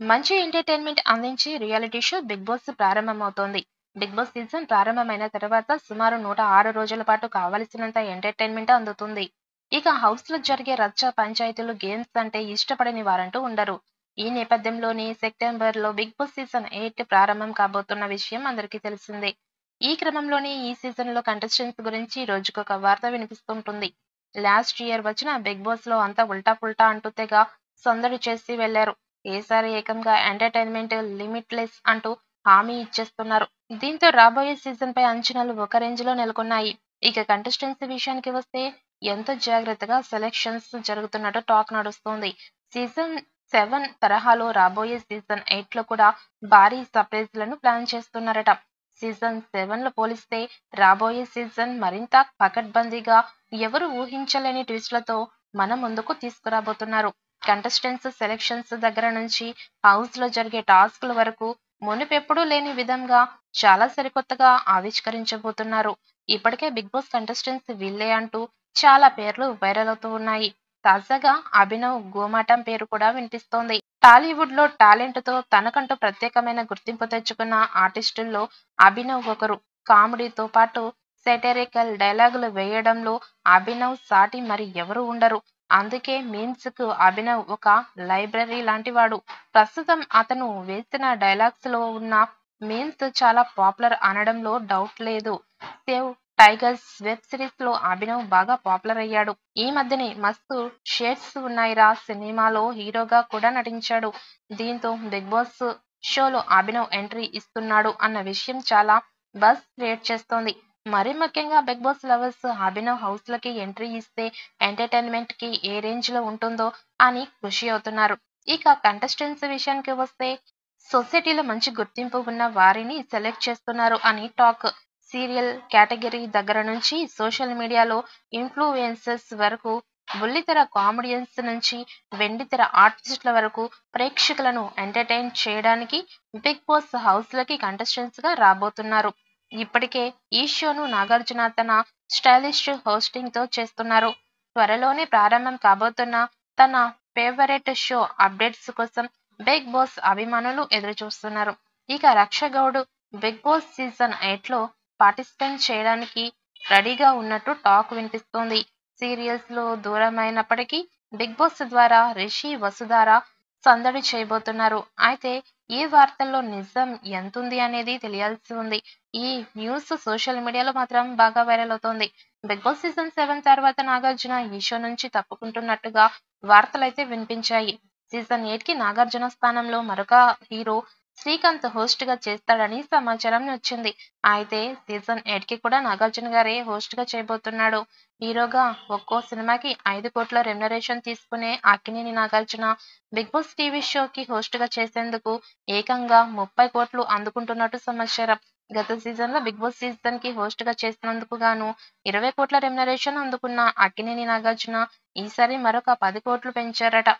మంచి ఎంటర్‌టైన్‌మెంట్ అందించే reality show 'big boss' ప్రారంభమవుతోంది. 'బిగ్ బాస్' సీజన్ ప్రారంభమైన తర్వాత సుమారు 106 రోజుల పాటు కావలసినంత ఎంటర్‌టైన్‌మెంట్ అందుతుంది. ఇక హౌస్‌లో జరిగే రచ్చ, పంచాయతీలు, గేమ్స్ అంటే ఇష్టపడని వారంటూ ఉండరు. ఈ నేపథ్యంలోనే సెప్టెంబర్‌లో 'బిగ్ బాస్' సీజన్ 8 ప్రారంభం కాబోతున్న విషయం అందరికీ తెలిసిందే. ఈ క్రమంలోనే ఈ సీజన్‌లో కంటెస్టెంట్స్ గురించి రోజుకొక వార్త వినిపిస్తుంటుంది. లాస్ట్ ఇయర్ వచ్చిన 'బిగ్ బాస్'లో అంతా ఉల్టా పుల్టా అంటూ తెగ సందడి చేసి వెళ్లారు. ఈసారి ఏకంగా ఎంటర్‌టైన్‌మెంట్ లిమిట్‌లెస్ అంటూ హామీ ఇచ్చేస్తున్నారు. దీంతో రాబోయే సీజన్‌పై అంచనాలు ఒక రేంజ్‌లో నెలకొన్నాయి. ఇక కంటెస్టెంట్స్ విషయానికి వస్తే ఎంతో జాగ్రత్తగా సెలక్షన్స్ జరుగుతున్నట్టు టాక్ నడుస్తోంది. సీజన్ 7 తరహాలో రాబోయే సీజన్ 8లో కూడా భారీ సర్ప్రైజ్‌లను ప్లాన్ చేస్తున్నారట. సీజన్ 7లో పోలిస్తే రాబోయే సీజన్ మరింత పకడ్బందీగా ఎవరూ ఊహించలేని ట్విస్ట్‌లతో మన ముందుకు తీసుకురాబోతున్నారు. కంటెస్టెంట్స్ సెలక్షన్స్ దగ్గర నుంచి హౌస్‌లో జరిగే టాస్క్‌ల వరకు మునుపెప్పుడూ లేని విధంగా చాలా సరికొత్తగా ఆవిష్కరించబోతున్నారు. ఇప్పటికే 'బిగ్ బాస్' కంటెస్టెంట్స్ వీళ్ళే అంటూ చాలా పేర్లు వైరల్ అవుతూ ఉన్నాయి. తాజాగా అభినవ్ గోమాటం పేరు కూడా వినిపిస్తోంది. టాలీవుడ్‌లో టాలెంట్‌తో తనకంటూ ప్రత్యేకమైన గుర్తింపు తెచ్చుకున్న ఆర్టిస్టుల్లో అభినవ్ ఒకరు. కామెడీతో పాటు సెటైరికల్ డైలాగులు వేయడంలో అభినవ్ సాటి మరి ఎవరూ ఉండరు. అందుకే మీమ్స్‌కు అభినవ్ ఒక లైబ్రరీ లాంటివాడు. ప్రస్తుతం అతను వేసిన డైలాగ్స్‌లో ఉన్న మీమ్స్ చాలా పాపులర్ అనడంలో డౌట్ లేదు. 'సేవ్ టైగర్స్' వెబ్ సిరీస్‌లో అభినవ్ బాగా పాపులర్ అయ్యాడు. ఈ మధ్యనే 'మస్తు షేడ్స్ ఉన్నాయిరా' సినిమాలో హీరోగా కూడా నటించాడు. దీంతో 'బిగ్ బాస్' షోలో అభినవ్ ఎంట్రీ ఇస్తున్నాడు అన్న విషయం చాలా బజ్ క్రియేట్ చేస్తోంది. మరీ ముఖ్యంగా 'బిగ్ బాస్' లవర్స్ అభినవ్ హౌస్‌లోకి ఎంట్రీ ఇస్తే ఎంటర్‌టైన్‌మెంట్‌కి ఏ రేంజ్‌లో ఉంటుందో అని ఖుషి అవుతున్నారు. ఇక కంటెస్టెంట్స్ విషయానికి వస్తే సొసైటీలో మంచి గుర్తింపు ఉన్న వారిని సెలెక్ట్ చేస్తున్నారు అని టాక్. సీరియల్ కేటగిరీ దగ్గర నుంచి సోషల్ మీడియాలో ఇన్‌ఫ్లుయెన్సర్స్ వరకు, బుల్లితెర కామెడియన్స్ నుంచి వెండితెర ఆర్టిస్టుల వరకు ప్రేక్షకులను ఎంటర్‌టైన్ చేయడానికి 'బిగ్ బాస్' హౌస్‌లోకి కంటెస్టెంట్స్‌గా రాబోతున్నారు. ఇప్పటికే ఈ షోను నాగార్జున తన స్టైలిష్ హోస్టింగ్‌తో చేస్తున్నారు. త్వరలోనే ప్రారంభం కాబోతున్న తన ఫేవరెట్ షో అప్డేట్స్ కోసం 'బిగ్ బాస్' అభిమానులు ఎదురుచూస్తున్నారు. ఇక Raksha Goud 'big boss' season 8లో పార్టిసిపేట్ చేయడానికి రెడీగా ఉన్నట్టు టాక్ వినిపిస్తోంది. సీరియల్స్‌లో దూరమైనప్పటికీ 'బిగ్ బాస్' ద్వారా రిషి, వసుధార సందడి చేయబోతున్నారు. అయితే ఈ వార్తల్లో నిజం ఎంతుంది అనేది తెలియాల్సి ఉంది. ఈ న్యూస్ సోషల్ మీడియాలో మాత్రం బాగా వైరల్ అవుతోంది. 'బిగ్ బాస్' సీజన్ 7 తర్వాత నాగార్జున ఈ షో నుంచి తప్పుకుంటున్నట్టుగా వార్తలైతే వినిపించాయి. సీజన్ 8కి నాగార్జున స్థానంలో మరొక హీరో శ్రీకాంత్ హోస్ట్‌గా చేస్తాడని సమాచారం వచ్చింది. అయితే సీజన్ 8కి కూడా నాగార్జున గారే హోస్ట్‌గా చేయబోతున్నాడు. హీరోగా ఒక్కో సినిమాకి 5,00,00,000 రెమ్యునరేషన్ తీసుకునే Akkineni Nagarjuna 'big boss' TV షోకి హోస్ట్‌గా చేసేందుకు ఏకంగా 30,00,00,000 అందుకుంటున్నట్టు సమాచారం. గత సీజన్‌లో 'బిగ్ బాస్' సీజన్‌కి హోస్ట్‌గా చేసినందుకు గాను 20,00,00,000 రెమ్యునరేషన్ అందుకున్న అక్కినేని నాగార్జున ఈసారి మరొక 10,00,00,000 పెంచారట.